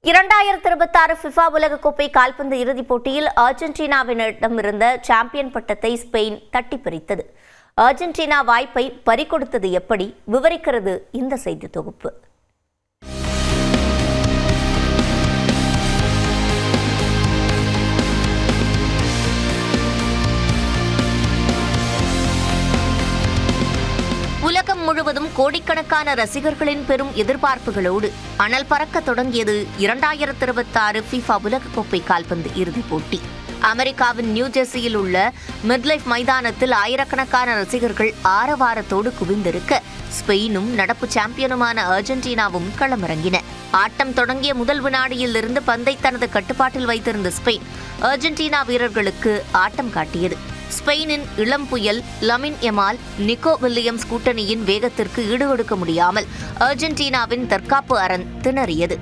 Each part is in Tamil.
2026 ஃபிஃபா உலகக்கோப்பை கால்பந்து இறுதிப் போட்டியில் அர்ஜென்டினாவினிடமிருந்த சாம்பியன் பட்டத்தை ஸ்பெயின் தட்டி பறித்தது. அர்ஜென்டினா வாய்ப்பை பறிகொடுத்தது எப்படி விவரிக்கிறது இந்த செய்தி தொகுப்பு. உலகம் முழுவதும் கோடிக்கணக்கான ரசிகர்களின் பெரும் எதிர்பார்ப்புகளோடு அனல் பறக்க தொடங்கியது 2026 ஃபிஃபா உலகக்கோப்பை கால்பந்து இறுதிப் போட்டி. அமெரிக்காவின் நியூஜெர்சியில் உள்ள மிட்லைஃப் மைதானத்தில் ஆயிரக்கணக்கான ரசிகர்கள் ஆரவாரத்தோடு குவிந்திருக்க ஸ்பெயினும் நடப்பு சாம்பியனுமான அர்ஜென்டினாவும் களமிறங்கின. ஆட்டம் தொடங்கிய முதல் வினாடியில் இருந்து பந்தை தனது கட்டுப்பாட்டில் வைத்திருந்த ஸ்பெயின் அர்ஜென்டினா வீரர்களுக்கு ஆட்டம் காட்டியது. ஸ்பெயினின் இளம் புயல் லமின் யமால், நிக்கோ வில்லியம்ஸ் கூட்டணியின் வேகத்திற்கு ஈடுகொடுக்க முடியாமல் அர்ஜென்டினாவின் தற்காப்பு அரண் திணறியது.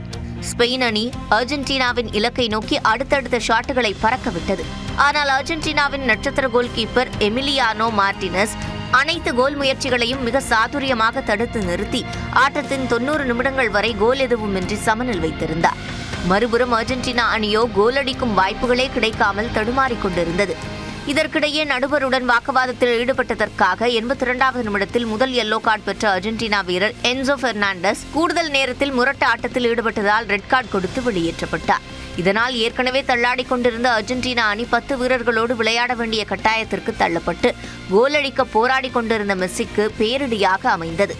ஸ்பெயின் அணி அர்ஜென்டினாவின் இலக்கை நோக்கி அடுத்தடுத்த ஷாட்டுகளை பறக்கவிட்டது. ஆனால் அர்ஜென்டினாவின் நட்சத்திர கோல் கீப்பர் எமிலியானோ மார்டினஸ் அனைத்து கோல் முயற்சிகளையும் மிக சாதுரியமாக தடுத்து நிறுத்தி ஆட்டத்தின் 90 நிமிடங்கள் வரை கோல் எதுவுமின்றி சமனில் வைத்திருந்தார். மறுபுறம் அர்ஜென்டினா அணியோ கோல் அடிக்கும் வாய்ப்புகளே கிடைக்காமல் தடுமாறிக் கொண்டிருந்தது. இதற்கிடையே நடுவருடன் வாக்குவாதத்தில் ஈடுபட்டதற்காக 82வது நிமிடத்தில் முதல் எல்லோ கார்டு பெற்ற அர்ஜென்டினா வீரர் என்சோ பெர்னாண்டஸ் கூடுதல் நேரத்தில் முரட்டு ஆட்டத்தில் ஈடுபட்டதால் ரெட் கார்டு கொடுத்து வெளியேற்றப்பட்டார். இதனால் ஏற்கனவே தள்ளாடிக் கொண்டிருந்த அர்ஜென்டினா அணி 10 வீரர்களோடு விளையாட வேண்டிய கட்டாயத்திற்கு தள்ளப்பட்டு கோல் அடிக்க போராடி கொண்டிருந்த மெஸ்ஸிக்கு பேரிடியாக அமைந்தது.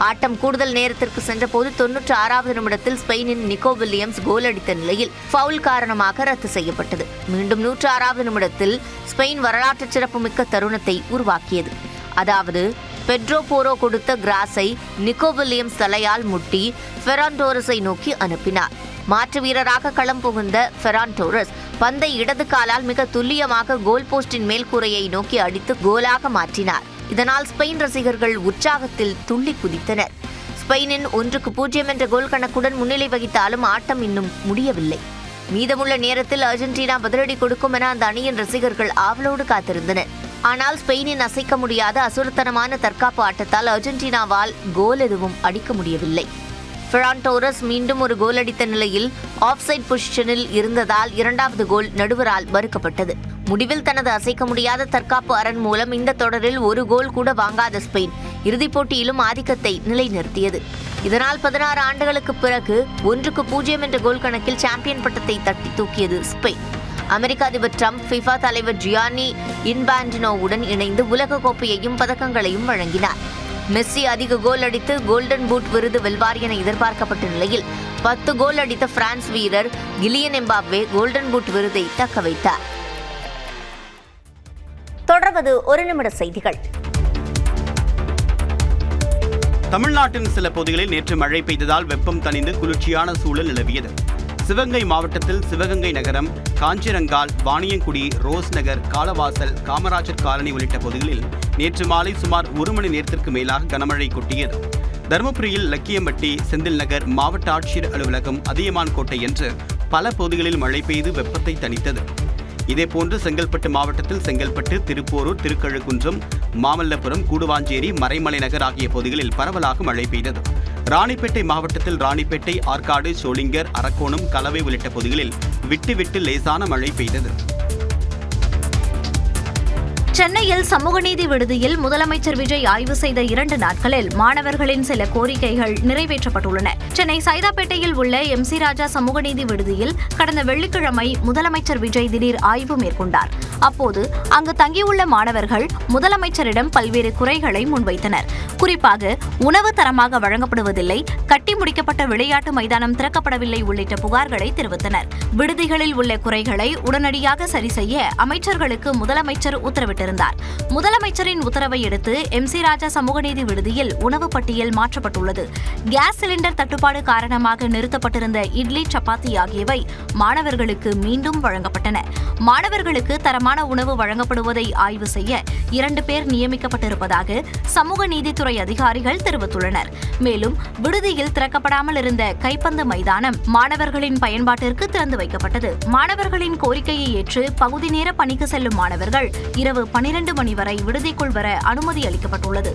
ஆட்டம் கூடுதல் நேரத்திற்கு சென்றபோது 96வது நிமிடத்தில் ஸ்பெயினின் நிக்கோ வில்லியம்ஸ் கோல் அடித்த நிலையில் ஃபவுல் காரணமாக ரத்து செய்யப்பட்டது. மீண்டும் 106வது நிமிடத்தில் ஸ்பெயின் வரலாற்று சிறப்புமிக்க தருணத்தை உருவாக்கியது. அதாவது பெட்ரோ போரோ கொடுத்த கிராஸை நிக்கோ வில்லியம்ஸ் தலையால் முட்டி ஃபெரான் டோரஸை நோக்கி அனுப்பினார். மாற்று வீரராக களம் புகுந்த ஃபெரான் டோரஸ் பந்தை இடது காலால் மிக துல்லியமாக கோல் போஸ்டின் மேல்கூரையை நோக்கி அடித்து கோலாக மாற்றினார். இதனால் ஸ்பெயின் ரசிகர்கள் உற்சாகத்தில் துள்ளி குதித்தனர். ஸ்பெயினின் 1-0 என்ற கோல் கணக்குடன் முன்னிலை வகித்தாலும் ஆட்டம் இன்னும் முடியவில்லை. மீதமுள்ள நேரத்தில் அர்ஜென்டினா பதிலடி கொடுக்கும் என அந்த அணியின் ரசிகர்கள் ஆவலோடு காத்திருந்தனர். ஆனால் ஸ்பெயினின் அசைக்க முடியாத அசுரத்தனமான தற்காப்பு ஆட்டத்தால் அர்ஜென்டினாவால் கோல் எதுவும் அடிக்க முடியவில்லை. ஃபெரான் டோரஸ் மீண்டும் ஒரு கோல் அடித்த நிலையில் ஆஃப்சைட் பொசிஷனில் இருந்ததால் 2வது கோல் நடுவரால் மறுக்கப்பட்டது. முடிவில் தனது அசைக்க முடியாத தற்காப்பு அரண் மூலம் இந்த தொடரில் ஒரு கோல் கூட வாங்காத ஸ்பெயின் இறுதிப் போட்டியிலும் ஆதிக்கத்தை நிலைநிறுத்தியது. இதனால் 16 ஆண்டுகளுக்கு பிறகு 1-0 என்ற கோல் கணக்கில் சாம்பியன் பட்டத்தை தட்டி தூக்கியது ஸ்பெயின். அமெரிக்க அதிபர் ட்ரம்ப் ஃபிஃபா தலைவர் ஜியானி இன்ஃபான்டினோவுடன் இணைந்து உலக கோப்பையையும் பதக்கங்களையும் வழங்கினார். மெஸ்ஸி அதிக கோல் அடித்து கோல்டன் பூட் விருது வெல்வார் என எதிர்பார்க்கப்பட்ட நிலையில் 10 கோல் அடித்த பிரான்ஸ் வீரர் கிலியன் எம்பாப்பே கோல்டன் பூட் விருதை தக்க வைத்தார். தொடர்வது 1 நிமிட செய்திகள். தமிழ்நாட்டின் சில பகுதிகளில் நேற்று மழை பெய்ததால் வெப்பம் தணிந்து குளிர்ச்சியான சூழல் நிலவியது. சிவகங்கை மாவட்டத்தில் சிவகங்கை நகரம், காஞ்சிரங்கால், வாணியங்குடி, ரோஸ் நகர், காலவாசல், காமராஜர் காலனி உள்ளிட்ட பகுதிகளில் நேற்று மாலை சுமார் 1 மணி நேரத்திற்கு மேலாக கனமழை கொட்டியது. தருமபுரியில் லக்கியம்பட்டி, செந்தில் நகர், மாவட்ட ஆட்சியர் அலுவலகம், அதியமான் கோட்டை என்று பல பகுதிகளில் மழை பெய்து வெப்பத்தை தணித்தது. இதேபோன்று செங்கல்பட்டு மாவட்டத்தில் செங்கல்பட்டு, திருப்போரூர், திருக்கழுக்குன்றம், மாமல்லபுரம், கூடுவாஞ்சேரி, மறைமலை நகர் ஆகிய பகுதிகளில் பரவலாக மழை பெய்தது. ராணிப்பேட்டை மாவட்டத்தில் ராணிப்பேட்டை, ஆற்காடு, சோளிங்கர், அரக்கோணம், கலவை உள்ளிட்ட பகுதிகளில் விட்டு விட்டு லேசான மழை பெய்தது. சென்னையில் சமூக நீதி விடுதியில் முதலமைச்சர் விஜய் ஆய்வு செய்த 2 நாட்களில் மாணவர்களின் சில கோரிக்கைகள் நிறைவேற்றப்பட்டுள்ளன. சென்னை சைதாப்பேட்டையில் உள்ள MC ராஜா சமூக நீதி விடுதியில் கடந்த வெள்ளிக்கிழமை முதலமைச்சர் விஜய் திடீர் ஆய்வு மேற்கொண்டார். அப்போது அங்கு தங்கியுள்ள மாணவர்கள் முதலமைச்சரிடம் பல்வேறு குறைகளை முன்வைத்தனர். குறிப்பாக உணவு தரமாக வழங்கப்படுவதில்லை, கட்டி முடிக்கப்பட்ட விளையாட்டு மைதானம் திறக்கப்படவில்லை உள்ளிட்ட புகார்களை தெரிவித்தனர். விடுதிகளில் உள்ள குறைகளை உடனடியாக சரி செய்ய அமைச்சர்களுக்கு முதலமைச்சர் உத்தரவிட்டார். முதலமைச்சரின் உத்தரவை அடுத்து MC ராஜா சமூக நீதி விடுதியில் உணவு பட்டியல் மாற்றப்பட்டுள்ளது. கேஸ் சிலிண்டர் தட்டுப்பாடு காரணமாக நிறுத்தப்பட்டிருந்த இட்லி, சப்பாத்தி ஆகியவை மாணவர்களுக்கு மீண்டும் வழங்கப்பட்டன. மாணவர்களுக்கு தரமான உணவு வழங்கப்படுவதை ஆய்வு செய்ய 2 பேர் நியமிக்கப்பட்டிருப்பதாக சமூக நீதித்துறை அதிகாரிகள் தெரிவித்துள்ளனர். மேலும் விடுதியில் திறக்கப்படாமல் இருந்த கைப்பந்து மைதானம் மாணவர்களின் பயன்பாட்டிற்கு திறந்து வைக்கப்பட்டது. மாணவர்களின் கோரிக்கையை ஏற்று பகுதி நேர பணிக்கு செல்லும் மாணவர்கள் இரவு 12 மணி வரை விடுதிக்குள் வர அனுமதி அளிக்கப்பட்டுள்ளது.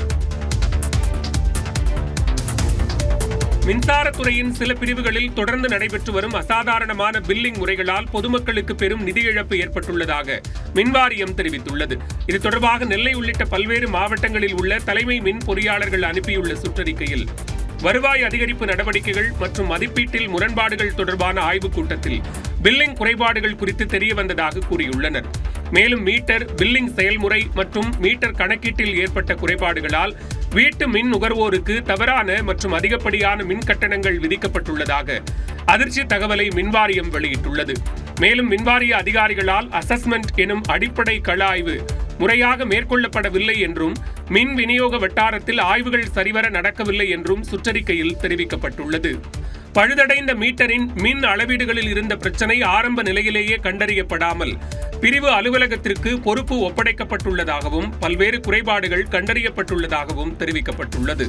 மின்சாரத்துறையின் சில பிரிவுகளில் தொடர்ந்து நடைபெற்று வரும் அசாதாரணமான பில்லிங் முறைகளால் பொதுமக்களுக்கு பெரும் நிதி இழப்பு ஏற்பட்டுள்ளதாக மின்வாரியம் தெரிவித்துள்ளது. இது தொடர்பாக நெல்லை உள்ளிட்ட பல்வேறு மாவட்டங்களில் உள்ள தலைமை மின் பொறியாளர்கள் அனுப்பியுள்ள சுற்றறிக்கையில் வருவாய் அதிகரிப்பு நடவடிக்கைகள் மற்றும் மதிப்பீட்டில் முரண்பாடுகள் தொடர்பான ஆய்வுக் கூட்டத்தில் பில்லிங் குறைபாடுகள் குறித்து தெரியவந்ததாக கூறியுள்ளனர். மேலும் மீட்டர், பில்லிங் செயல்முறை மற்றும் மீட்டர் கணக்கீட்டில் ஏற்பட்ட குறைபாடுகளால் வீட்டு மின் நுகர்வோருக்கு தவறான மற்றும் அதிகப்படியான மின் கட்டணங்கள் விதிக்கப்பட்டுள்ளதாக அதிர்ச்சி தகவலை மின்வாரியம் வெளியிட்டுள்ளது. மேலும் மின்வாரிய அதிகாரிகளால் அசஸ்மெண்ட் எனும் அடிப்படை கள ஆய்வு முறையாக மேற்கொள்ளப்படவில்லை என்றும் மின் விநியோக வட்டாரத்தில் ஆய்வுகள் சரிவர நடக்கவில்லை என்றும் சுற்றறிக்கையில் தெரிவிக்கப்பட்டுள்ளது. பழுதடைந்த மீட்டரின் மின் அளவீடுகளில் இருந்த பிரச்சனை ஆரம்ப நிலையிலேயே கண்டறியப்படாமல் பிரிவு அலுவலகத்திற்கு பொறுப்பு ஒப்படைக்கப்பட்டுள்ளதாகவும் பல்வேறு குறைபாடுகள் கண்டறியப்பட்டுள்ளதாகவும் தெரிவிக்கப்பட்டுள்ளது.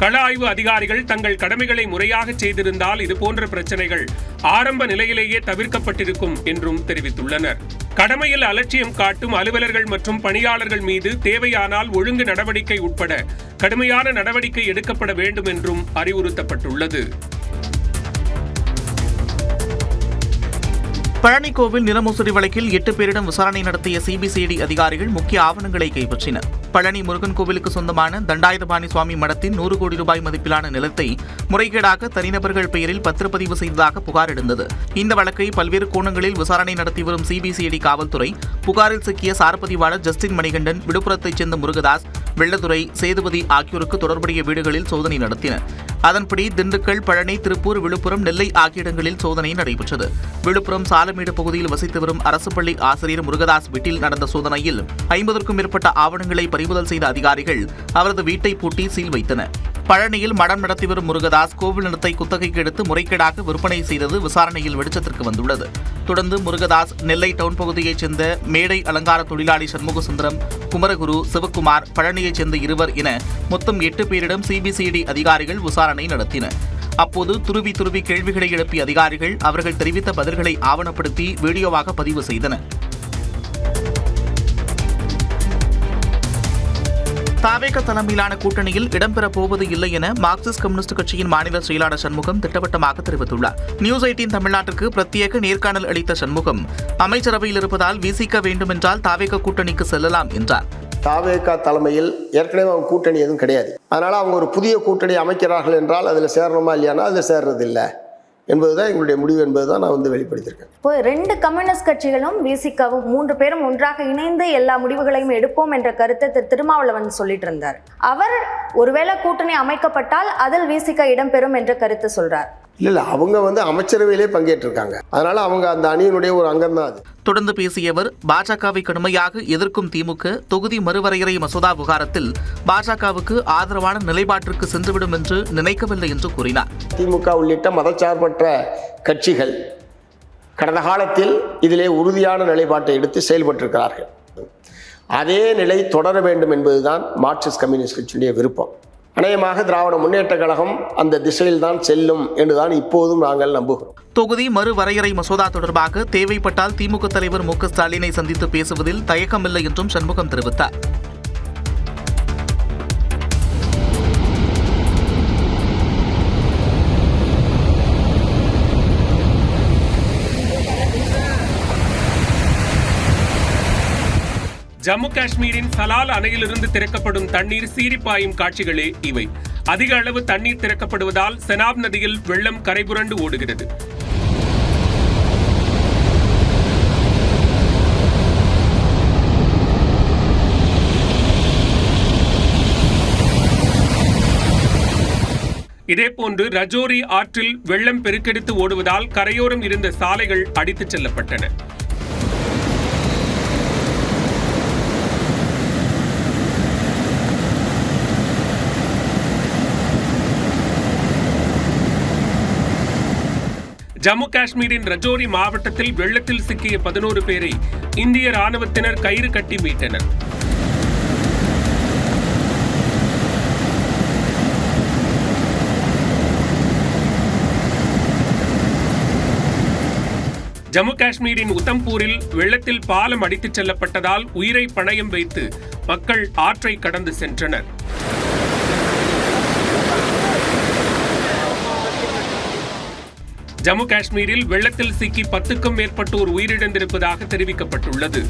கள ஆய்வு அதிகாரிகள் தங்கள் கடமைகளை முறையாக செய்திருந்தால் இதுபோன்ற பிரச்சனைகள் ஆரம்ப நிலையிலேயே தவிர்க்கப்பட்டிருக்கும் என்றும் தெரிவித்துள்ளனர். கடமையில் அலட்சியம் காட்டும் அலுவலர்கள் மற்றும் பணியாளர்கள் மீது தேவையானால் ஒழுங்கு நடவடிக்கை உட்பட கடுமையான நடவடிக்கை எடுக்கப்பட வேண்டும் என்றும் அறிவுறுத்தப்பட்டுள்ளது. பழனி கோவில் நில மோசடி வழக்கில் 8 பேரிடம் விசாரணை நடத்திய சிபிசிஐடி அதிகாரிகள் முக்கிய ஆவணங்களை கைப்பற்றினர். பழனி முருகன் கோவிலுக்கு சொந்தமான தண்டாயுதபாணி சுவாமி மடத்தின் 100 கோடி ரூபாய் மதிப்பிலான நிலத்தை முறைகேடாக தனிநபர்கள் பெயரில் பத்திரப்பதிவு செய்ததாக புகார் எழுந்தது. இந்த வழக்கை பல்வேறு கோணங்களில் விசாரணை நடத்தி வரும் சிபிசிஐடி காவல்துறை புகாரில் சிக்கிய சார்பதிவாளர் ஜஸ்டின் மணிகண்டன், விழுப்புரத்தைச் சேர்ந்த முருகதாஸ், வெள்ளதுரை, சேதுபதி ஆகியோருக்கு தொடர்புடைய வீடுகளில் சோதனை நடத்தினர். அதன்படி திண்டுக்கல், பழனி, திருப்பூர், விழுப்புரம், நெல்லை ஆகிய இடங்களில் சோதனை நடைபெற்றது. விழுப்புரம் சாலமேடு பகுதியில் வசித்து வரும் அரசு பள்ளி ஆசிரியர் முருகதாஸ் வீட்டில் நடந்த சோதனையில் 50க்கும் மேற்பட்ட ஆவணங்களை பறிமுதல் செய்த அதிகாரிகள் அவரது வீட்டை பூட்டி சீல் வைத்தனர். பழனியில் மடம் நடத்தி வரும் முருகதாஸ் கோவில் நிலத்தை குத்தகைக்கு எடுத்து முறைகேடாக விற்பனை செய்தது விசாரணையில் வெளிச்சத்திற்கு வந்துள்ளது. தொடர்ந்து முருகதாஸ் நெல்லை டவுன் பகுதியைச் சேர்ந்த மேடை அலங்கார தொழிலாளி சண்முகசுந்தரம், குமரகுரு, சிவக்குமார், பழனியைச் சேர்ந்த 2 என மொத்தம் 8 பேரிடம் சிபிசிஐடி அதிகாரிகள் விசாரணை நடத்தினர். அப்போது துருவி கேள்விகளை எழுப்பிய அதிகாரிகள் அவர்கள் தெரிவித்த பதில்களை ஆவணப்படுத்தி வீடியோவாக பதிவு செய்தனர். தாவேக தலைமையிலான கூட்டணியில் இடம்பெறப் போவது இல்லை என மார்க்சிஸ்ட் கம்யூனிஸ்ட் கட்சியின் மாநில செயலாளர் சண்முகம் திட்டவட்டமாக தெரிவித்துள்ளார். நியூஸ் 18 தமிழ்நாட்டிற்கு பிரத்யேக நேர்காணல் அளித்த சண்முகம், அமைச்சரவையில் இருப்பதால் விசிக வேண்டுமென்றால் தாவேக கூட்டணிக்கு செல்லலாம் என்றார். தாவேக தலைமையில் ஏற்கனவே அவங்க கூட்டணி எதுவும் கிடையாது. அதனால அவங்க ஒரு புதிய கூட்டணி அமைக்கிறார்கள் என்றால் அதில் சேரணுமா இல்லையானா அதில் சேர்றதில்லை என்பதுதான் எங்களுடைய முடிவு என்பதுதான் நான் வெளிப்படுத்தியிருக்கேன். இப்போ 2 கம்யூனிஸ்ட் கட்சிகளும் விசிகாவும் 3 பேரும் ஒன்றாக இணைந்து எல்லா முடிவுகளையும் எடுப்போம் என்ற கருத்தை திருமாவளவன் சொல்லிட்டு இருந்தார். அவர் ஒருவேளை கூட்டணி அமைக்கப்பட்டால் அதில் விசிக இடம்பெறும் என்ற கருத்து சொல்றார். இல்லை அவங்க அமைச்சரவையிலே பங்கேற்றிருக்காங்க. அதனால அவங்க அந்த அணியினுடைய ஒரு அங்கம் தான் அது. தொடர்ந்து பேசிய அவர், பாஜகவை கடுமையாக எதிர்க்கும் திமுக தொகுதி மறுவரையறை மசோதா விவகாரத்தில் பாஜகவுக்கு ஆதரவான நிலைப்பாட்டிற்கு சென்றுவிடும் என்று நினைக்கவில்லை என்று கூறினார். திமுக உள்ளிட்ட மதச்சார்பற்ற கட்சிகள் கடந்த காலத்தில் இதிலே உறுதியான நிலைப்பாட்டை எடுத்து செயல்பட்டிருக்கிறார்கள். அதே நிலை தொடர வேண்டும் என்பதுதான் மார்க்சிஸ்ட் கம்யூனிஸ்ட் கட்சியுடைய விருப்பம். அநேகமாக திராவிட முன்னேற்ற கழகம் அந்த திசையில் தான் செல்லும் என்றுதான் இப்போதும் நாங்கள் நம்புகிறோம். தொகுதி மறுவரையறை மசோதா தொடர்பாக தேவைப்பட்டால் திமுக தலைவர் மு.க. ஸ்டாலினை சந்தித்து பேசுவதில் தயக்கமில்லை என்றும் சண்முகம் தெரிவித்தார். ஜம்மு காஷ்மீரின் சலால் அணையிலிருந்து திறக்கப்படும் தண்ணீர் சீரிப்பாயும் காட்சிகளே இவை. அதிக அளவு தண்ணீர் திறக்கப்படுவதால் செனாப் நதியில் வெள்ளம் கரைபுரண்டு ஓடுகிறது. இதேபோன்று ரஜோரி ஆற்றில் வெள்ளம் பெருக்கெடுத்து ஓடுவதால் கரையோரம் இருந்த சாலைகள் அடித்துச் செல்லப்பட்டன. ஜம்மு காஷ்மீரின் ரஜோரி மாவட்டத்தில் வெள்ளத்தில் சிக்கிய 11 பேரை இந்திய ராணுவத்தினர் கயிறு கட்டி மீட்டனர். ஜம்மு காஷ்மீரின் உத்தம்பூரில் வெள்ளத்தில் பாலம் அடித்துச் செல்லப்பட்டதால் உயிரை பணயம் வைத்து மக்கள் ஆற்றை கடந்து சென்றனர். ஜம்மு காஷ்மீரில் வெள்ளத்தில் சிக்கி 10க்கும் மேற்பட்டோர் உயிரிழந்திருப்பதாக தெரிவிக்கப்பட்டுள்ளது.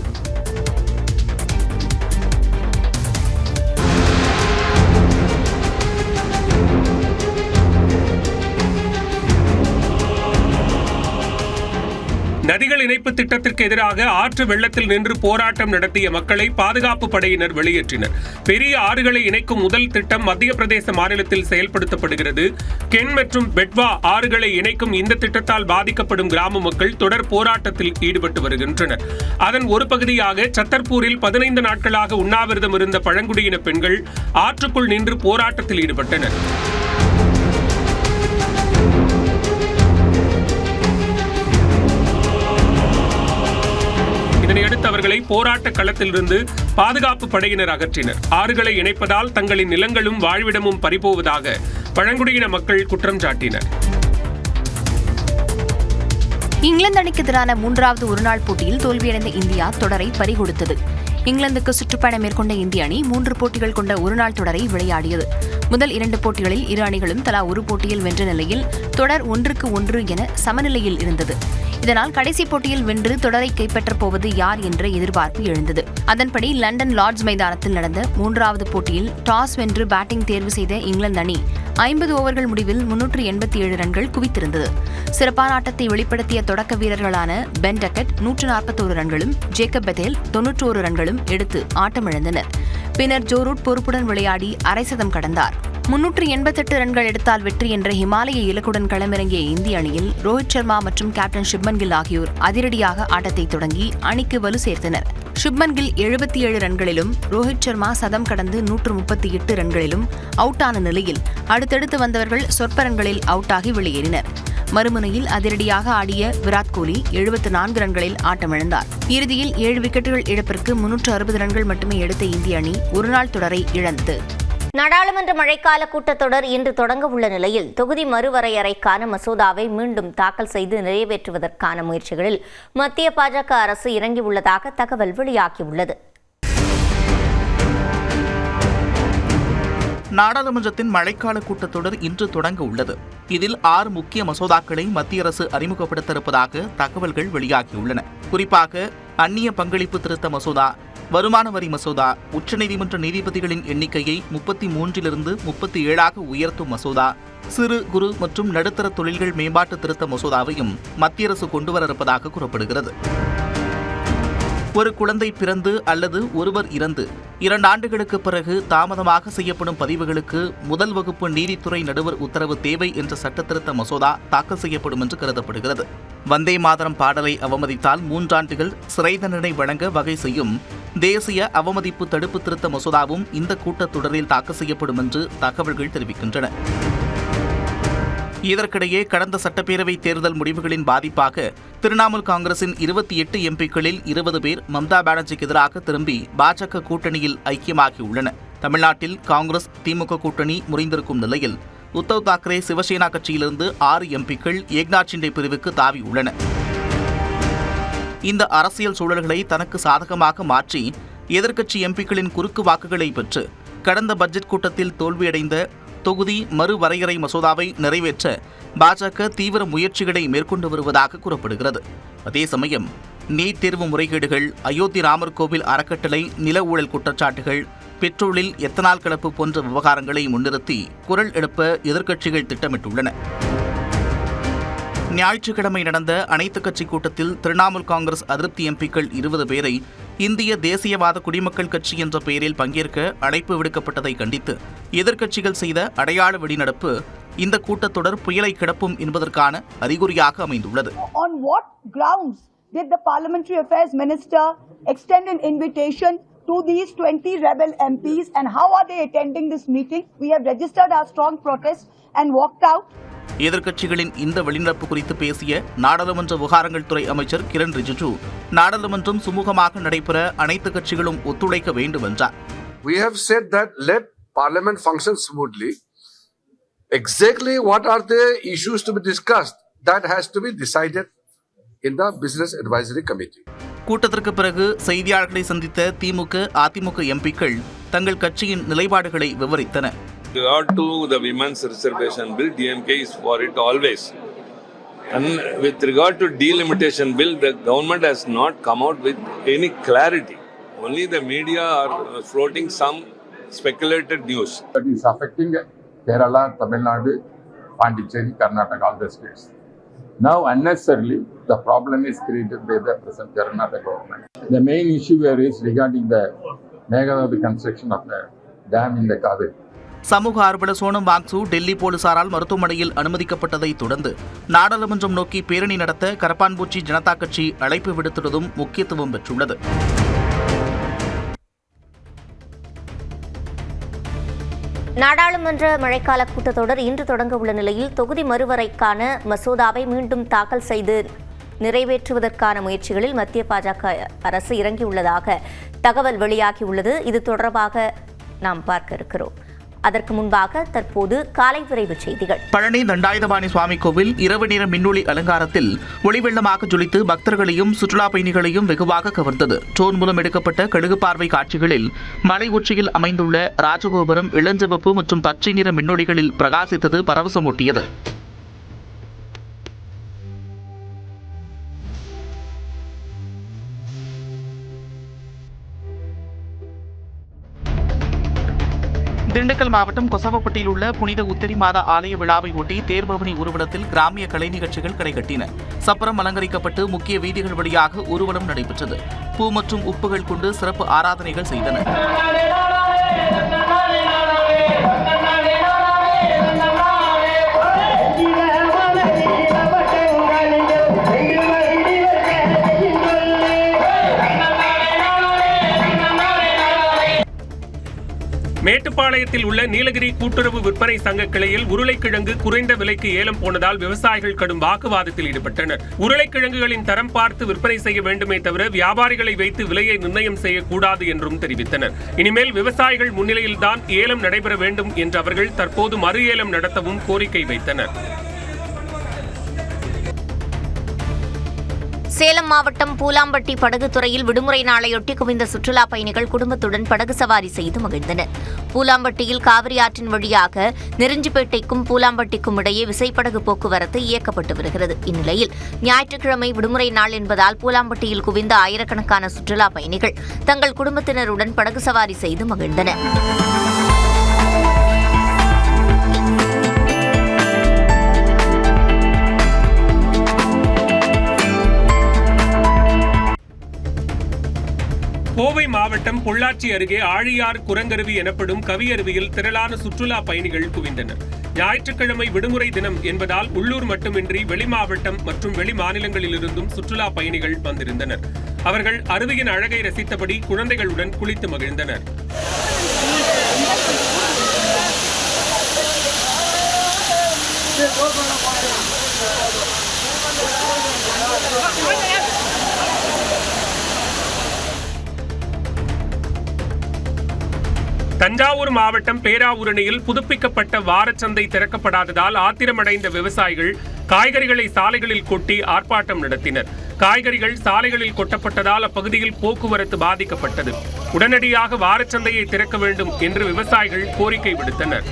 நதிகள் இணைப்பு திட்டத்திற்கு எதிராக ஆற்று வெள்ளத்தில் நின்று போராட்டம் நடத்திய மக்களை பாதுகாப்பு படையினர் வெளியேற்றினர். பெரிய ஆறுகளை இணைக்கும் முதல் திட்டம் மத்திய பிரதேச மாநிலத்தில் செயல்படுத்தப்படுகிறது. கென் மற்றும் பெட்வா ஆறுகளை இணைக்கும் இந்த திட்டத்தால் பாதிக்கப்படும் கிராம மக்கள் தொடர் போராட்டத்தில் ஈடுபட்டு வருகின்றனர். அதன் ஒரு பகுதியாக சத்தர்பூரில் 15 நாட்களாக உண்ணாவிரதம் இருந்த பழங்குடியின பெண்கள் ஆற்றுக்குள் நின்று போராட்டத்தில் ஈடுபட்டனர். இதனையடுத்து அவர்களை போராட்ட களத்திலிருந்து பாதுகாப்பு படையினர் அகற்றினர். ஆறுகளை இணைப்பதால் தங்களின் நிலங்களும் வாழ்விடமும் பறிபோவதாக பழங்குடியின மக்கள் குற்றம் சாட்டினர். இங்கிலாந்து அணிக்கு எதிரான 3வது ஒருநாள் போட்டியில் தோல்வியடைந்த இந்தியா தொடரை பறிகொடுத்தது. இங்கிலாந்துக்கு சுற்றுப்பயணம் மேற்கொண்ட இந்திய அணி 3 போட்டிகள் கொண்ட ஒருநாள் தொடரை விளையாடியது. முதல் 2 போட்டிகளில் இரு அணிகளும் தலா ஒரு போட்டியில் வென்ற நிலையில் தொடர் 1-1 என சமநிலையில் இருந்தது. இதனால் கடைசி போட்டியில் வென்று தொடரை கைப்பற்றப் போவது யார் என்ற எதிர்பார்ப்பு எழுந்தது. அதன்படி லண்டன் லார்ட்ஸ் மைதானத்தில் நடந்த 3வது போட்டியில் டாஸ் வென்று பேட்டிங் தேர்வு செய்த இங்கிலாந்து அணி 50 ஓவர்கள் முடிவில் 387 ரன்கள் குவித்திருந்தது. சிறப்பான ஆட்டத்தை வெளிப்படுத்திய தொடக்க வீரர்களான பென் டக்கெட் 141 ரன்களும் ஜேக்கப் பெத்தேல் 91 ரன்களும் எடுத்து ஆட்டமிழந்தனர். பின்னர் ஜோ ரூட் பொறுப்புடன் விளையாடி அரை சதம் கடந்தார். 388 ரன்கள் எடுத்தால் வெற்றி என்ற ஹிமாலய இலக்குடன் களமிறங்கிய இந்திய அணியில் ரோஹித் சர்மா மற்றும் கேப்டன் சுப்மன் கில் ஆகியோர் அதிரடியாக ஆட்டத்தை தொடங்கி அணிக்கு வலு சேர்த்தனர். சுப்மன் கில் 77 ரன்களிலும் ரோஹித் சர்மா சதம் கடந்து 138 ரன்களிலும் அவுட் ஆன நிலையில் அடுத்தடுத்து வந்தவர்கள் சொற்ப ரன்களில் அவுட் ஆகி வெளியேறினர். மறுமுனையில் அதிரடியாக ஆடிய விராட் கோலி 74 ரன்களில் ஆட்டமிழந்தார். இறுதியில் 7 விக்கெட்டுகள் இழப்பிற்கு 360 ரன்கள் மட்டுமே எடுத்த இந்திய அணி ஒருநாள் தொடரை இழந்தது. நாடாளுமன்ற மழைக்கால கூட்டத்தொடர் இன்று தொடங்க உள்ள நிலையில் தொகுதி மறுவரையறைக்கான மசோதாவை மீண்டும் தாக்கல் செய்து நிறைவேற்றுவதற்கான முயற்சிகளில் மத்திய பாஜக அரசு இறங்கியுள்ளதாக தகவல் வெளியாகியுள்ளது. நாடாளுமன்றத்தின் மழைக்கால கூட்டத்தொடர் இன்று தொடங்க உள்ளது. இதில் 6 முக்கிய மசோதாக்களை மத்திய அரசு அறிமுகப்படுத்த இருப்பதாக தகவல்கள் வெளியாகியுள்ளன. குறிப்பாக அந்நிய பங்களிப்பு திருத்த மசோதா, வருமான வரி மசோதா, உச்சநீதிமன்ற நீதிபதிகளின் எண்ணிக்கையை 33 37 உயர்த்தும் மசோதா, சிறு குறு மற்றும் நடுத்தர தொழில்கள் மேம்பாட்டு திருத்த மசோதாவையும் மத்திய அரசு கொண்டுவர இருப்பதாக கூறப்படுகிறது. ஒரு குழந்தை பிறந்து அல்லது ஒருவர் இறந்து 2 ஆண்டுகளுக்கு பிறகு தாமதமாக செய்யப்படும் பதிவுகளுக்கு முதல் வகுப்பு நீதித்துறை நடுவர் உத்தரவு தேவை என்ற சட்டத்திருத்த மசோதா தாக்கல் செய்யப்படும் என்று கருதப்படுகிறது. வந்தே மாதரம் பாடலை அவமதித்தால் 3 ஆண்டுகள் சிறை தண்டனை வழங்க வகை செய்யும் தேசிய அவமதிப்பு தடுப்பு திருத்த மசோதாவும் இந்த கூட்டத்தொடரில் தாக்கல் செய்யப்படும் என்று தகவல்கள் தெரிவிக்கின்றன. இதற்கிடையே கடந்த சட்டப்பேரவை தேர்தல் முடிவுகளின் பாதிப்பாக திரிணாமுல் காங்கிரசின் 28 எம்பிக்களில் 20 பேர் மம்தா பானர்ஜிக்கு எதிராக திரும்பி பாஜக கூட்டணியில் ஐக்கியமாகியுள்ளனர். தமிழ்நாட்டில் காங்கிரஸ் திமுக கூட்டணி முறிந்திருக்கும் நிலையில் உத்தவ் தாக்கரே சிவசேனா கட்சியிலிருந்து 6 எம்பிக்கள் ஏக்நாத் ஷிண்டே பிரிவுக்கு தாவியுள்ளனர். இந்த அரசியல் சூழல்களை தனக்கு சாதகமாக மாற்றி எதிர்க்கட்சி எம்பிக்களின் குறுக்கு வாக்குகளை பெற்று கடந்த பட்ஜெட் கூட்டத்தில் தோல்வியடைந்த தொகுதி மறுவரையறை மசோதாவை நிறைவேற்ற பாஜக தீவிர முயற்சிகளை மேற்கொண்டு வருவதாக கூறப்படுகிறது. அதே சமயம் நீட் தேர்வு முறைகேடுகள், அயோத்தி ராமர் கோவில் அறக்கட்டளை நில ஊழல் குற்றச்சாட்டுகள், பெட்ரோலில் எத்தனால் கலப்பு போன்ற விவகாரங்களை முன்னிறுத்தி குரல் எழுப்ப எதிர்க்கட்சிகள் திட்டமிட்டுள்ளன. ஞாயிற்றுக்கிழமை நடந்த அனைத்துக் கட்சி கூட்டத்தில் திரிணாமுல் காங்கிரஸ் அதிருப்தி எம்பிக்கள் 20 பேரை இந்திய தேசியவாத குடிமக்கள் கட்சி என்ற பெயரில் பங்கேற்க அழைப்பு விடுக்கப்பட்டதை கண்டித்து எதிர்க்கட்சிகள் செய்த அடையாள வெளிநடப்பு இந்த கூட்டத்தொடர் புயலை கிளப்பும் என்பதற்கான அறிகுறியாக அமைந்துள்ளது. On what grounds did the Parliamentary Affairs Minister extend an invitation to these 20 rebel MPs and how are they attending this meeting? We have registered our strong protest and walked out. எதிர்க்கட்சிகளின் இந்த வெளிநடப்பு குறித்து பேசிய நாடாளுமன்ற விவகாரங்கள் துறை அமைச்சர் கிரண் ரிஜிஜு, நாடாளுமன்றம் சுமூகமாக நடைபெற அனைத்து கட்சிகளும் ஒத்துழைக்க வேண்டும் என்றார். We have said that let Parliament function smoothly. Exactly what are the issues to be discussed? That has to be decided in the Business Advisory Committee. கூட்டத்திற்கு பிறகு செய்தியாளர்களை சந்தித்த திமுக, அதிமுக எம்பிக்கள் தங்கள் கட்சியின் நிலைப்பாடுகளை விவரித்தனர். Regard to the women's reservation bill, DMK is for it always. And with regard to delimitation bill, the government has not come out with any clarity. Only the media are floating some speculated news. That is affecting Kerala, Tamil Nadu, Pondicherry, Karnataka, all the states. Now, unnecessarily, the problem is created by the present Karnataka government. The main issue here is regarding the Meghalaya construction of the dam in the Kaveri. சமூக ஆர்வலர் சோனம் வாங்சு டெல்லி போலீசாரால் மருத்துவமனையில் அனுமதிக்கப்பட்டதை தொடர்ந்து நாடாளுமன்றம் நோக்கி பேரணி நடத்த கரப்பான்பூச்சி ஜனதா கட்சி அழைப்பு விடுத்துள்ளதும் முக்கியத்துவம் பெற்றுள்ளது. நாடாளுமன்ற மழைக்கால கூட்டத்தொடர் இன்று தொடங்க உள்ள நிலையில் தொகுதி மறுவரைக்கான மசோதாவை மீண்டும் தாக்கல் செய்து நிறைவேற்றுவதற்கான முயற்சிகளில் மத்திய பாஜக அரசு இறங்கியுள்ளதாக தகவல் வெளியாகியுள்ளது. இது தொடர்பாக நாம் பார்க்க இருக்கிறோம். அதற்கு முன்பாக தற்போது காலை விரைவு செய்திகள். பழனி தண்டாயுதபாணி சுவாமி கோவில் இரவு நேர மின்னொளி அலங்காரத்தில் ஒளிவெள்ளமாக ஜொலித்து பக்தர்களையும் சுற்றுலா பயணிகளையும் வெகுவாக கவர்ந்தது. ட்ரோன் மூலம் எடுக்கப்பட்ட கழுகு பார்வை காட்சிகளில் மலை உச்சியில் அமைந்துள்ள ராஜகோபுரம் இளஞ்சிவப்பு மற்றும் பச்சை நிற மின்னொளிகளில் பிரகாசித்தது பரவசமூட்டியது. திண்டுக்கல் மாவட்டம் கொசவப்பட்டியில் உள்ள புனித உத்திரி மாதா ஆலய விழாவை ஒட்டி தேர்பவனி ஊர்வலத்தில் கிராமிய கலை நிகழ்ச்சிகள் கடைகட்டின. சப்பரம் அலங்கரிக்கப்பட்டு முக்கிய வீதிகள் வழியாக ஊர்வலம் நடைபெற்றது. பூ மற்றும் உப்புகள் கொண்டு சிறப்பு ஆராதனைகள் செய்தனர். மேட்டுப்பாளையத்தில் உள்ள நீலகிரி கூட்டுறவு விற்பனை சங்க கிளையில் உருளைக்கிழங்கு குறைந்த விலைக்கு ஏலம் போனதால் விவசாயிகள் கடும் வாக்குவாதத்தில் ஈடுபட்டனர். உருளைக்கிழங்குகளின் தரம் பார்த்து விற்பனை செய்ய வேண்டுமே தவிர வியாபாரிகளை வைத்து விலையை நிர்ணயம் செய்யக்கூடாது என்றும் தெரிவித்தனர். இனிமேல் விவசாயிகள் முன்னிலையில்தான் ஏலம் நடைபெற வேண்டும் என்று அவர்கள் தற்போது மறு ஏலம் நடத்தவும் கோரிக்கை வைத்தனர். சேலம் மாவட்டம் பூலாம்பட்டி படகுத்துறையில் விடுமுறை நாளையொட்டி குவிந்த சுற்றுலா பயணிகள் குடும்பத்துடன் படகு சவாரி செய்து மகிழ்ந்தனர். பூலாம்பட்டியில் காவிரி ஆற்றின் வழியாக நெருஞ்சிப்பேட்டைக்கும் பூலாம்பட்டிக்கும் இடையே விசைப்படகு போக்குவரத்து இயக்கப்பட்டு வருகிறது. இந்நிலையில் ஞாயிற்றுக்கிழமை விடுமுறை நாள் என்பதால் பூலாம்பட்டியில் குவிந்த ஆயிரக்கணக்கான சுற்றுலா பயணிகள் தங்கள் குடும்பத்தினருடன் படகு சவாரி செய்து மகிழ்ந்தனர். கோவை மாவட்டம் பொள்ளாச்சி அருகே ஆழியார் குரங்கருவி எனப்படும் கவியருவியில் திரளான சுற்றுலா பயணிகள் குவிந்தனர். ஞாயிற்றுக்கிழமை விடுமுறை தினம் என்பதால் உள்ளூர் மட்டுமின்றி வெளிமாவட்டம் மற்றும் வெளி மாநிலங்களிலிருந்தும் சுற்றுலா பயணிகள் வந்திருந்தனர். அவர்கள் அருவியின் அழகை ரசித்தபடி குழந்தைகளுடன் குளித்து மகிழ்ந்தனர். தஞ்சாவூர் மாவட்டம் பேராவூரணியில் புதுப்பிக்கப்பட்ட வாரச்சந்தை திறக்கப்படாததால் ஆத்திரமடைந்த விவசாயிகள் காய்கறிகளை சாலைகளில் கொட்டி ஆர்ப்பாட்டம் நடத்தினர். காய்கறிகள் சாலைகளில் கொட்டப்பட்டதால் அப்பகுதியில் போக்குவரத்து பாதிக்கப்பட்டது. உடனடியாக வாரச்சந்தையை திறக்க வேண்டும் என்று விவசாயிகள் கோரிக்கை விடுத்தனர்.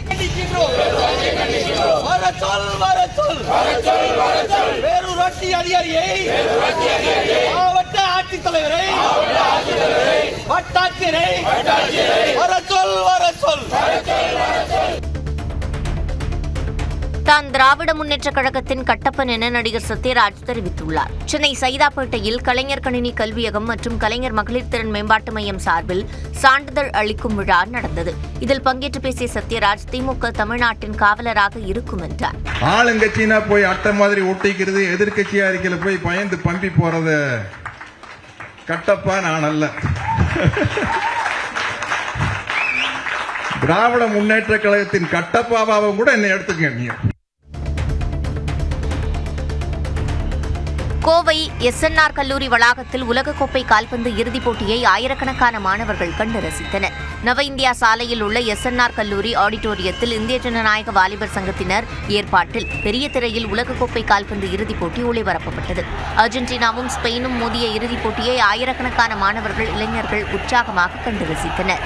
தான் திராவிட முன்னேற்ற கழகத்தின் கட்டப்பன் என நடிகர் சத்யராஜ் தெரிவித்துள்ளார். சென்னை சைதாப்பேட்டையில் கலைஞர் கணினி கல்வியகம் மற்றும் கலைஞர் மகளிர் திறன் மேம்பாட்டு மையம் சார்பில் சான்றிதழ் அளிக்கும் விழா நடந்தது. இதில் பங்கேற்று பேசிய சத்யராஜ் திமுக தமிழ்நாட்டின் காவலராக இருக்கும் என்றார். ஆளுங்கட்சினா போய் அட்டை மாதிரி ஒட்டிக்கிறது, எதிர்கட்சியா இருக்கையில போய் பயந்து பம்பி போறது கட்டப்பா நான் அல்ல. திராவிட முன்னேற்ற கழகத்தின் கட்டப்பாவாவை கூட என்ன எடுத்துக்கங்க. கோவை SNR கல்லூரி வளாகத்தில் உலகக்கோப்பை கால்பந்து இறுதிப் போட்டியை ஆயிரக்கணக்கான மாணவர்கள் கண்டு ரசித்தனர். நவ இந்தியா சாலையில் உள்ள SNR கல்லூரி ஆடிட்டோரியத்தில் இந்திய ஜனநாயக வாலிபர் சங்கத்தினர் ஏற்பாட்டில் பெரிய திரையில் உலகக்கோப்பை கால்பந்து இறுதிப் போட்டி ஒளிபரப்பப்பட்டது. அர்ஜென்டினாவும் ஸ்பெயினும் மோதிய இறுதிப் போட்டியை ஆயிரக்கணக்கான மாணவர்கள், இளைஞர்கள் உற்சாகமாக கண்டு ரசித்தனர்.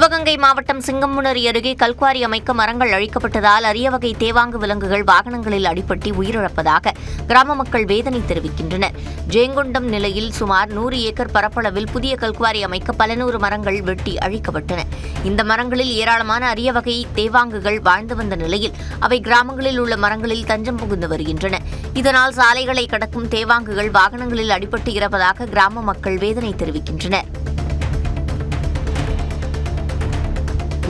சிவகங்கை மாவட்டம் சிங்கமுனரி அருகே கல்குவாரி அமைக்க மரங்கள் அழிக்கப்பட்டதால் அரிய வகை தேவாங்கு விலங்குகள் வாகனங்களில் அடிபட்டு உயிரிழப்பதாக கிராம மக்கள் வேதனை தெரிவிக்கின்றனர். ஜெயங்கொண்டம் நிலையில் சுமார் 100 ஏக்கர் பரப்பளவில் புதிய கல்குவாரி அமைக்க பல நூறு மரங்கள் வெட்டி அழிக்கப்பட்டன. இந்த மரங்களில் ஏராளமான அரிய வகை தேவாங்குகள் வாழ்ந்து வந்த நிலையில் அவை கிராமங்களில் உள்ள மரங்களில் தஞ்சம் புகுந்து வருகின்றன. இதனால் சாலைகளை கடக்கும் தேவாங்குகள் வாகனங்களில் அடிபட்டு இறப்பதாக கிராம மக்கள் வேதனை தெரிவிக்கின்றனர்.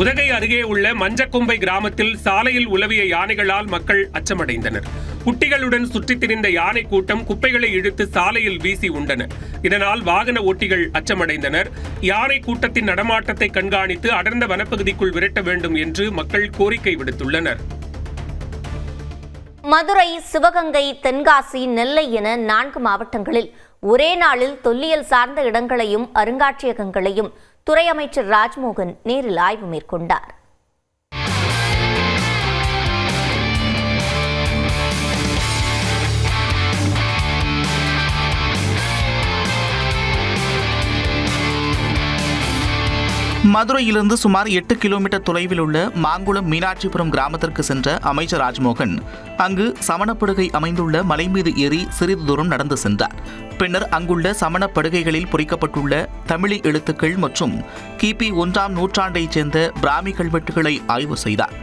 உதகை அருகே உள்ள மஞ்சக்கொம்பை கிராமத்தில் சாலையில் உலவிய யானைகளால் மக்கள் அச்சமடைந்தனர். குட்டிகளுடன் சுற்றித் திரிந்த யானை கூட்டம் குப்பைகளை இழுத்து சாலையில் வீசி உண்டன. இதனால் வாகன ஓட்டிகள் அச்சமடைந்தனர். யானை கூட்டத்தின் நடமாட்டத்தை கண்காணித்து அடர்ந்த வனப்பகுதிக்குள் விரட்ட வேண்டும் என்று மக்கள் கோரிக்கை விடுத்துள்ளனர். மதுரை, சிவகங்கை, தென்காசி, நெல்லை என 4 மாவட்டங்களில் ஒரே நாளில் தொல்லியல் சார்ந்த இடங்களையும் அருங்காட்சியகங்களையும் துறை அமைச்சர் ராஜ்மோகன் நேரில் ஆய்வு மேற்கொண்டார். மதுரையிலிருந்து சுமார் 8 கிலோமீட்டர் தொலைவில் உள்ள மாங்குளம் மீனாட்சிபுரம் கிராமத்திற்கு சென்ற அமைச்சர் ராஜ்மோகன் அங்கு சமணப்படுகை அமைந்துள்ள மலை மீது ஏறி சிறிது தூரம் நடந்து சென்றார். பின்னர் அங்குள்ள சமணப்படுகைகளில் பொறிக்கப்பட்டுள்ள தமிழி எழுத்துக்கள் மற்றும் கிபி 1ஆம் நூற்றாண்டைச் சேர்ந்த பிராமி கல்வெட்டுகளை ஆய்வு செய்தார்.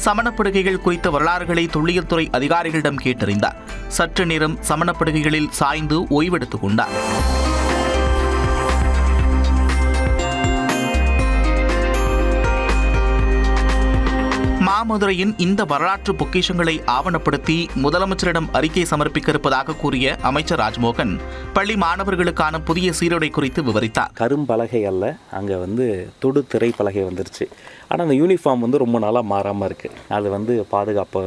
சமணப்படுகைகள் குறித்த வரலாறுகளை தொல்லியல் துறை அதிகாரிகளிடம் கேட்டறிந்தார். சற்று நேரம் சமணப்படுகைகளில் சாய்ந்து ஓய்வெடுத்துக் கொண்டார். மாமதுரையின் இந்த வரலாற்று பொக்கிஷங்களை ஆவணப்படுத்தி முதலமைச்சரிடம் அறிக்கை சமர்ப்பிக்க இருப்பதாக கூறிய அமைச்சர் ராஜ்மோகன் பள்ளி மாணவர்களுக்கான புதிய சீருடை குறித்து விவரித்தார். கரும்பலகை அல்ல, அங்கே தொடு திரை பலகை வந்துருச்சு. ஆனால் அந்த யூனிஃபார்ம் ரொம்ப நாளாக மாறாமல் இருக்குது. அது பாதுகாப்பு,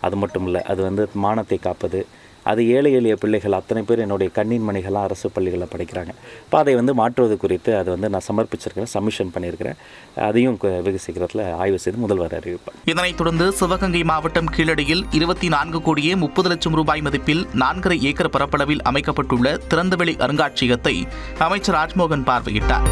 அது மட்டும் இல்லை, அது மானத்தை காப்பது. அது ஏழை எளிய பிள்ளைகள் அத்தனை பேர் என்னுடைய கண்ணின் மணிகள்லாம் அரசு பள்ளிகளில் படிக்கிறாங்க. இப்போ அதை நான் குறித்து அது நான் சமர்ப்பிச்சிருக்கிறேன், சப்மிஷன் பண்ணியிருக்கிறேன். அதையும் வெகு சீக்கிரத்தில் ஆய்வு செய்து முதல்வர் அறிவிப்பார். இதனைத் தொடர்ந்து சிவகங்கை மாவட்டம் கீழடியில் 24 கோடியே 30 லட்சம் ரூபாய் மதிப்பில் 4.5 ஏக்கர் பரப்பளவில் அமைக்கப்பட்டுள்ள திறந்தவெளி அருங்காட்சியகத்தை அமைச்சர் ராஜ்மோகன் பார்வையிட்டார்.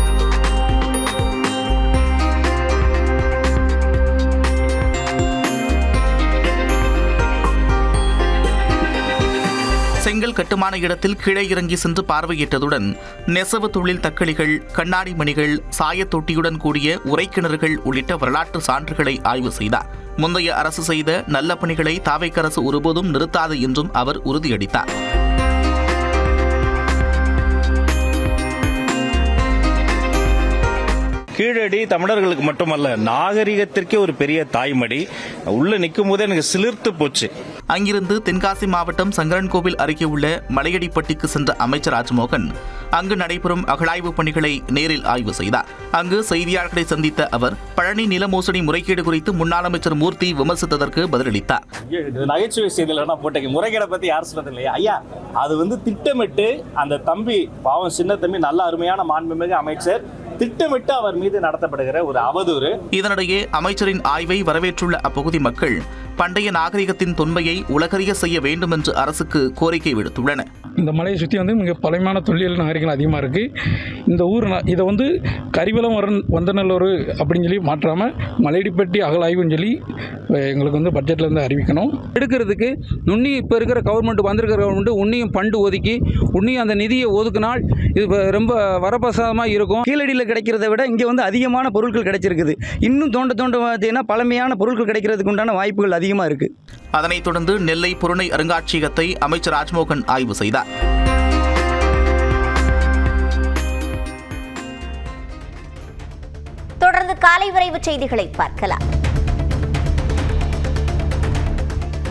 செங்கல் கட்டுமான இடத்தில் கீழே இறங்கி சென்று பார்வையிட்டதுடன் நெசவு தொழில் தக்களிகள், கண்ணாடி மணிகள், சாயத்தொட்டியுடன் கூடிய உரைக்கிணறுகள் உள்ளிட்ட வரலாற்று சான்றுகளை ஆய்வு செய்தார். முந்தைய அரசு செய்த நல்ல பணிகளை தாவேக் அரசு ஒருபோதும் நிறுத்தாது என்றும் அவர் உறுதியளித்தார். கீழடி தமிழர்களுக்கு மட்டுமல்ல, நாகரிகத்திற்கே ஒரு பெரிய தாய்மடி. உள்ள நிற்கும் போதே எனக்கு சிலிர்த்து போச்சு. அங்கிருந்து தென்காசி மாவட்டம் சங்கரன்கோவில் அருகே உள்ள மலையடிப்பட்டிக்கு சென்ற அமைச்சர் ராஜ்மோகன் அங்கு நடைபெறும் அகழாய்வு பணிகளை நேரில் ஆய்வு செய்தார். அங்கு செய்தியாளர்களை சந்தித்த அவர் பழனி நில மோசடி முறைகேடு குறித்து முன்னாள் அமைச்சர் மூர்த்தி விமர்சித்ததற்கு பதிலளித்தார். நகைச்சுவை செய்திகள் போட்டீங்க, முறைகேடை பத்தி யார் சொல்றது இல்லையா ஐயா? அது திட்டமிட்டு அந்த தம்பி, பாவம் சின்ன தம்பி, நல்ல அருமையான மாண்புமிகு அமைச்சர், திட்டமிட்டு அவர் மீது நடத்தப்படுகிற ஒரு அவதூறு. இதனிடையே அமைச்சரின் ஆய்வை வரவேற்றுள்ள அப்பகுதி மக்கள் பண்டைய நாகரிகத்தின் தொன்மையை உலகறிய செய்ய வேண்டும் என்று அரசுக்கு கோரிக்கை விடுத்துள்ளனர். இந்த மலையை சுற்றி மிக பழமையான தொல்லியல் நாகரிகம் அதிகமாக இருக்குது. இந்த ஊர் இதை கரிவலம் வந்தநல்லூர் அப்படின்னு சொல்லி மாற்றாமல் மலையடிப்பட்டி அகழாய்வுன்னு சொல்லி எங்களுக்கு பட்ஜெட்டில் அறிவிக்கணும். எடுக்கிறதுக்கு இப்போ இருக்கிற கவர்மெண்ட், வந்திருக்கிற கவர்மெண்ட் உன்னியும் ஃபண்டு ஒதுக்கி உன்னியும் அந்த நிதியை ஒதுக்கினால் இது ரொம்ப வரப்பிரசாதமாக இருக்கும். கீழடியில் கிடைக்கிறத விட இங்கே அதிகமான பொருட்கள் கிடைச்சிருக்குது. இன்னும் தோண்ட பார்த்தீங்கன்னா பழமையான பொருட்கள் கிடைக்கிறதுக்கு உண்டான வாய்ப்புகள் அதிகமாக இருக்குது. அதனைத் தொடர்ந்து நெல்லை புறநை அருங்காட்சியகத்தை அமைச்சர் ராஜ்மோகன் ஆய்வு செய்தார். தொடர்ந்து காலை விரைவு செய்திகளை பார்க்கலாம்.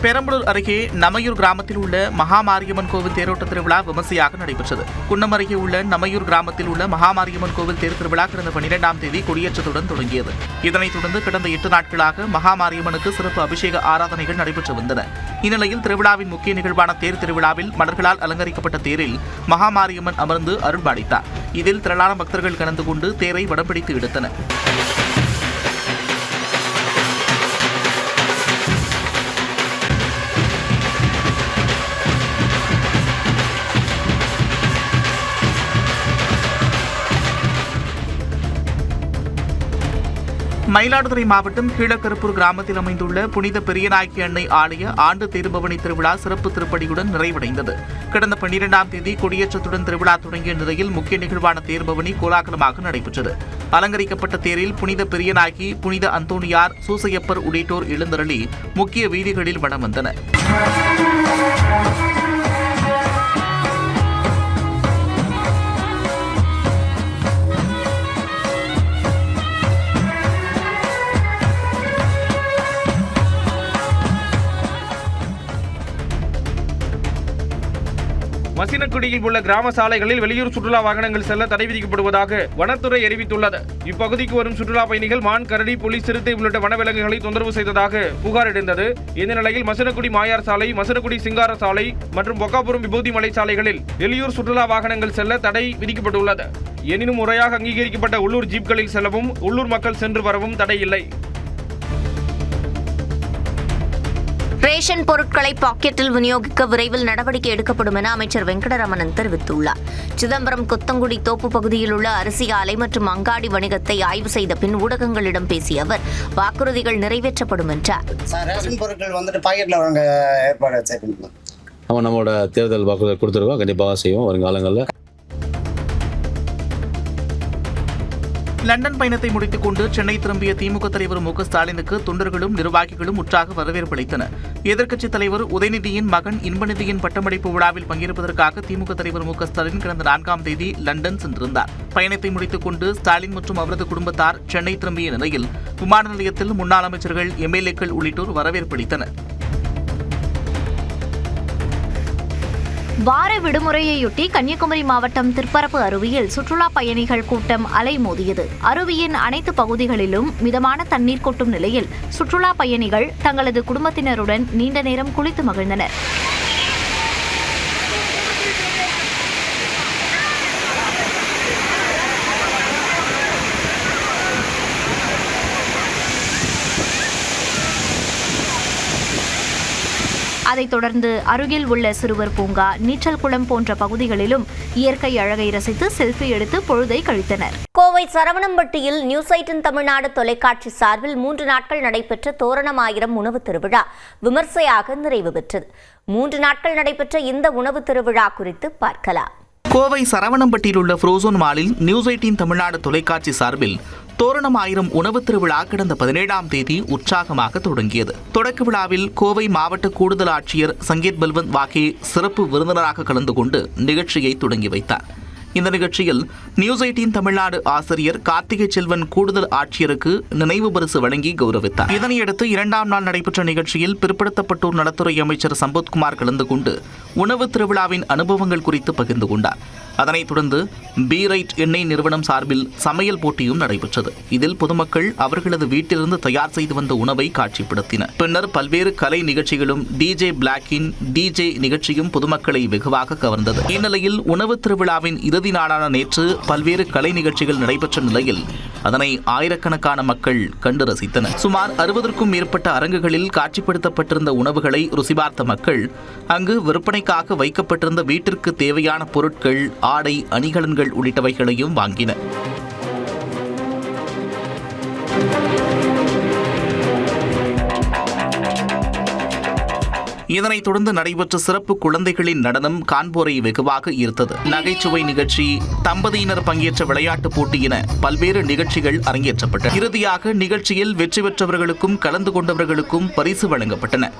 பெரம்பலூர் அருகே நமையூர் கிராமத்தில் உள்ள மகாமாரியம்மன் கோவில் தேரோட்ட திருவிழா விமர்சையாக நடைபெற்றது. குன்னம் அருகே உள்ள நமையூர் கிராமத்தில் உள்ள மகாமாரியம்மன் கோவில் தேர் திருவிழா கடந்த 12ஆம் தேதி கொடியேற்றத்துடன் தொடங்கியது. இதனைத் தொடர்ந்து கடந்த 8 நாட்களாக மகாமாரியம்மனுக்கு சிறப்பு அபிஷேக ஆராதனைகள் நடைபெற்று வந்தன. இந்நிலையில் திருவிழாவின் முக்கிய நிகழ்வான தேர் திருவிழாவில் மலர்களால் அலங்கரிக்கப்பட்ட தேரில் மகாமாரியம்மன் அமர்ந்து அருள்பாலித்தார். இதில் திரளான பக்தர்கள் கலந்து கொண்டு தேரை வடம்பிடித்து இழுத்தனர். மயிலாடுதுறை மாவட்டம் கீழக்கருப்பூர் கிராமத்தில் அமைந்துள்ள புனித பெரியநாயகி அன்னை ஆலய ஆண்டு தேர்பவனி திருவிழா சிறப்பு திருப்படியுடன் நிறைவடைந்தது. கடந்த 12ஆம் தேதி கொடியேற்றத்துடன் திருவிழா தொடங்கிய நிலையில் முக்கிய நிகழ்வான தேர்பவனி கோலாகலமாக நடைபெற்றது. அலங்கரிக்கப்பட்ட தேரில் புனித பெரியநாயகி, புனித அந்தோணியார், சூசையப்பர் உள்ளிட்டோர் எழுந்தருளி முக்கிய வீதிகளில் வலம் வந்தனர். மசினக்குடியில் உள்ள கிராம சாலைகளில் வெளியூர் சுற்றுலா வாகனங்கள் செல்ல தடை விதிக்கப்படுவதாக வனத்துறை அறிவித்துள்ளது. இப்பகுதிக்கு வரும் சுற்றுலா பயணிகள் மான், கரடி, புலி, சிறுத்தை உள்ளிட்ட வனவிலங்குகளை தொந்தரவு செய்ததாக புகார் எழுந்தது. இந்த நிலையில் மசினக்குடி மாயார் சாலை, மசினக்குடி சிங்கார சாலை மற்றும் பொக்காபுரம் விபூதி மலை சாலைகளில் வெளியூர் சுற்றுலா வாகனங்கள் செல்ல தடை விதிக்கப்பட்டுள்ளது. எனினும் முறையாக அங்கீகரிக்கப்பட்ட உள்ளூர் ஜீப்களில் செல்லவும் உள்ளூர் மக்கள் சென்று வரவும் தடை இல்லை. ரேஷன் பொருட்களை பாக்கெட்டில் விநியோகிக்க விரைவில் நடவடிக்கை எடுக்கப்படும் என அமைச்சர் வெங்கடரமணன் தெரிவித்துள்ளார். சிதம்பரம் கொத்தங்குடி தோப்பு பகுதியில் உள்ள அரிசி ஆலை மற்றும் அங்காடி வணிகத்தை ஆய்வு செய்த பின் ஊடகங்களிடம் பேசிய அவர் வாக்குறுதிகள் நிறைவேற்றப்படும் என்றார். ரேஷன் பொருட்கள் வந்துட்டு பாக்கெட்டில் வாங்க ஏற்பாடு செய்யணும். நம்மளோட தேர்தல் வாக்குறுதி கொடுத்துருக்கோம், கண்டிப்பாக செய்வோம் வருங்காலங்களில். லண்டன் பயணத்தை முடித்துக் கொண்டு சென்னை திரும்பிய திமுக தலைவர் மு.க.ஸ்டாலினுக்கு தொண்டர்களும் நிர்வாகிகளும் உற்சாக வரவேற்பு அளித்தனர். எதிர்க்கட்சித் தலைவர் உதயநிதியின் மகன் இன்பநிதியின் பட்டமளிப்பு விழாவில் பங்கேற்பதற்காக திமுக தலைவர் மு.க.ஸ்டாலின் கடந்த 4ஆம் தேதி லண்டன் சென்றிருந்தார். பயணத்தை முடித்துக் கொண்டு ஸ்டாலின் மற்றும் அவரது குடும்பத்தார் சென்னை திரும்பிய நிலையில் விமான நிலையத்தில் முன்னாள் அமைச்சர்கள், எம்எல்ஏக்கள் உள்ளிட்டோர் வரவேற்பு அளித்தனர். வார விடுமுறையொட்டி கன்னியாகுமரி மாவட்டம் திருப்பரப்பு அருவியில் சுற்றுலா பயணிகள் கூட்டம் அலைமோதியது. அருவியின் அனைத்து பகுதிகளிலும் மிதமான தண்ணீர் கொட்டும் நிலையில் சுற்றுலா பயணிகள் தங்களது குடும்பத்தினருடன் நீண்ட நேரம் குளித்து மகிழ்ந்தனர். அதைத் தொடர்ந்து அருகில் உள்ள சிறுவர் பூங்கா, நீச்சல் குளம் போன்ற பகுதிகளிலும் இயற்கை அழகை ரசித்து செல்ஃபி எடுத்து பொழுதை கழித்தனர். கோவை சரவணம்பட்டியில் நியூஸ் 18 தமிழ்நாடு தொலைக்காட்சி சார்பில் 3 நாட்கள் நடைபெற்ற தோரணமாயிரம் உணவு திருவிழா விமர்சையாக நிறைவு பெற்றது. 3 நாட்கள் நடைபெற்ற இந்த உணவு திருவிழா குறித்து பார்க்கலாம். கோவை சரவணம்பட்டியில் உள்ள ஃப்ரோசோன் மாலில் நியூஸ் 18 தமிழ்நாடு தொலைக்காட்சி சார்பில் தோரணமாயிரம் உணவு திருவிழா கடந்த 17ஆம் தேதி உற்சாகமாக தொடங்கியது. தொடக்க விழாவில் கோவை மாவட்ட கூடுதல் ஆட்சியர் சங்கீத் பல்வந்த் வாகே சிறப்பு விருந்தினராக கலந்து கொண்டு நிகழ்ச்சியை தொடங்கி வைத்தார். இந்த நிகழ்ச்சியில் நியூஸ் 18 தமிழ்நாடு ஆசிரியர் கார்த்திகை செல்வன் கூடுதல் ஆட்சியருக்கு நினைவு பரிசு வழங்கி கௌரவித்தார். இதனையடுத்து 2ஆம் நாள் நடைபெற்ற நிகழ்ச்சியில் பிற்படுத்தப்பட்டோர் நலத்துறை அமைச்சர் சம்பத்குமார் கலந்து கொண்டு உணவு திருவிழாவின் அனுபவங்கள் குறித்து பகிர்ந்து கொண்டார். அதனைத் தொடர்ந்து பி ரைட் எண்ணெய் நிறுவனம் சார்பில் சமையல் போட்டியும் நடைபெற்றது. இதில் பொதுமக்கள் அவர்களது வீட்டிலிருந்து தயார் செய்து வந்த உணவை காட்சிப்படுத்தினர். பின்னர் பல்வேறு கலை நிகழ்ச்சிகளும் டிஜே பிளாக்கின் டிஜே நிகழ்ச்சியும் பொதுமக்களை வெகுவாக கவர்ந்தது. இந்நிலையில் உணவு திருவிழாவின் இறுதி நாளான நேற்று பல்வேறு கலை நிகழ்ச்சிகள் நடைபெற்ற நிலையில் அதனை ஆயிரக்கணக்கான மக்கள் கண்டு ரசித்தனர். சுமார் 60க்கும் மேற்பட்ட அரங்குகளில் காட்சிப்படுத்தப்பட்டிருந்த உணவுகளை ருசிபார்த்த மக்கள் அங்கு விற்பனைக்காக வைக்கப்பட்டிருந்த வீட்டிற்கு தேவையான பொருட்கள், ஆடை, அணிகலன்கள் உள்ளிட்டவைகளையும் வாங்கினர். இதனைத் தொடர்ந்து நடைபெற்ற சிறப்பு குழந்தைகளின் நடனம் காண்போரை வெகுவாக ஈர்த்தது. நகைச்சுவை நிகழ்ச்சி, தம்பதியினர் பங்கேற்ற விளையாட்டுப் போட்டி என பல்வேறு நிகழ்ச்சிகள் அரங்கேற்றப்பட்டன. இறுதியாக நிகழ்ச்சியில் வெற்றி பெற்றவர்களுக்கும் கலந்து கொண்டவர்களுக்கும் பரிசு வழங்கப்பட்டன.